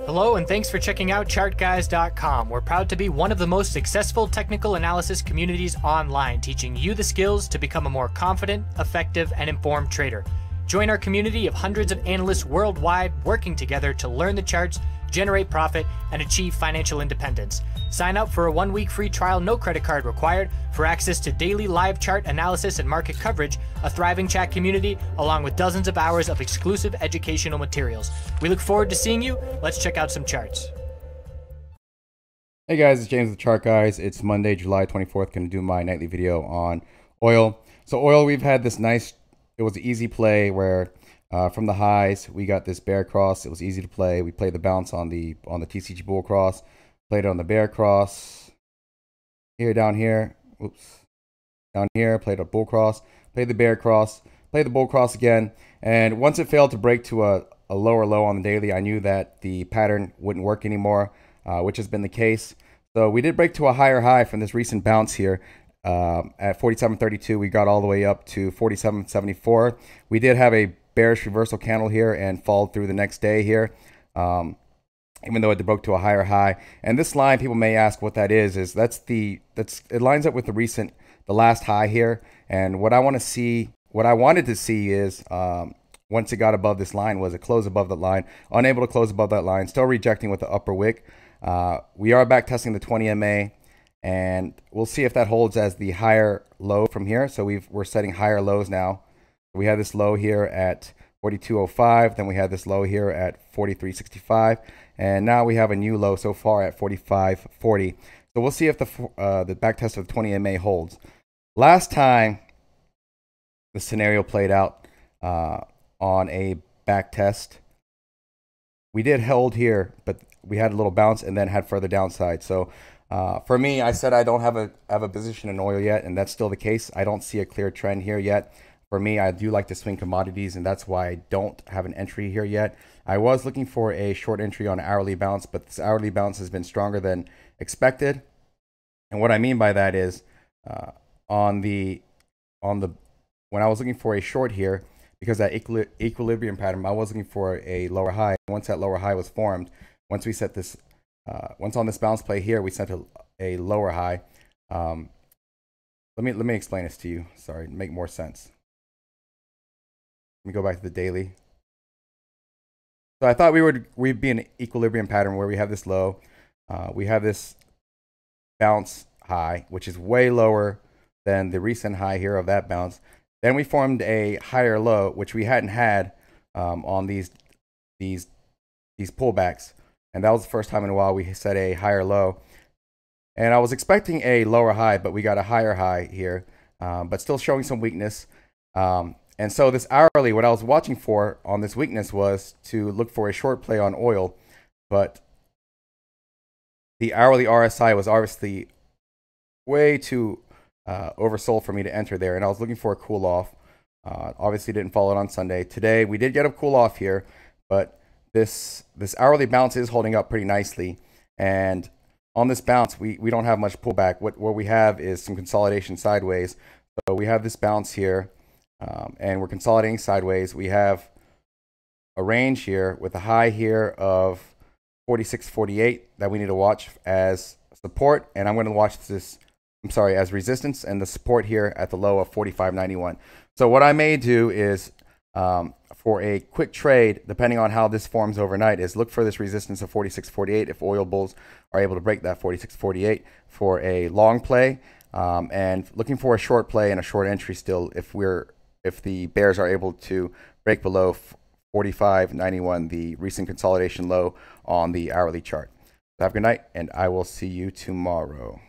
Hello and thanks for checking out ChartGuys.com. We're proud to be one of the most successful technical analysis communities online, teaching you the skills to become a more confident, effective, and informed trader. Join our community of hundreds of analysts worldwide working together to learn the charts, generate profit, and achieve financial independence. Sign up for a 1-week free trial, no credit card required, for access to daily live chart analysis and market coverage, a thriving chat community, along with dozens of hours of exclusive educational materials. We look forward to seeing you. Let's check out some charts. Hey guys, it's James with the Chart Guys. It's Monday, July 24th. Going to do my nightly video on oil. So oil, we've had this nice, it was an easy play where from the highs, we got this bear cross. It was easy to play. We played the bounce on the TCG bull cross, played it on the bear cross, down here, down here, played a bull cross, played the bear cross, played the bull cross again. And once it failed to break to a lower low on the daily, I knew that the pattern wouldn't work anymore, which has been the case. So we did break to a higher high from this recent bounce here. At 47.32, we got all the way up to 47.74. We did have a bearish reversal candle here and fall through the next day here, even though it broke to a higher high. And this line, people may ask what that is it lines up with the last high here. And what I wanted to see is once it got above this line, was it close above the line, unable to close above that line, still rejecting with the upper wick. We are back testing the 20 MA, and we'll see if that holds as the higher low from here. So we're setting higher lows now. We had this low here at 42.05, then we had this low here at 43.65, and now we have a new low so far at 45.40. So we'll see if the back test of the 20 MA holds. Last time the scenario played out on a back test, we did hold here, but we had a little bounce and then had further downside. So for me, I said I don't have a position in oil yet, and that's still the case. I don't see a clear trend here yet. For me, I do like to swing commodities, and that's why I don't have an entry here yet. I was looking for a short entry on hourly bounce, but this hourly bounce has been stronger than expected. And what I mean by that is when I was looking for a short here, because that equilibrium pattern, I was looking for a lower high. Once that lower high was formed, once we set this, once on this bounce play here, we set a lower high. Let me explain this to you. Sorry, to make more sense. Let me go back to the daily. So I thought we'd be in an equilibrium pattern where we have this low, we have this bounce high, which is way lower than the recent high here of that bounce. Then we formed a higher low, which we hadn't had on these pullbacks, and that was the first time in a while we set a higher low. And I was expecting a lower high, but we got a higher high here, but still showing some weakness. And so this hourly, what I was watching for on this weakness was to look for a short play on oil, but the hourly RSI was obviously way too oversold for me to enter there, and I was looking for a cool off. Obviously didn't follow it on Sunday. Today we did get a cool off here, but this hourly bounce is holding up pretty nicely. And on this bounce, we don't have much pullback. What we have is some consolidation sideways. So we have this bounce here. And we're consolidating sideways. We have a range here with a high here of 46.48 that we need to watch as support, and I'm going to watch this, as resistance, and the support here at the low of 45.91. So what I may do is, for a quick trade, depending on how this forms overnight, is look for this resistance of 46.48 if oil bulls are able to break that 46.48 for a long play, and looking for a short play and a short entry still if the bears are able to break below 45.91, the recent consolidation low on the hourly chart. So have a good night, and I will see you tomorrow.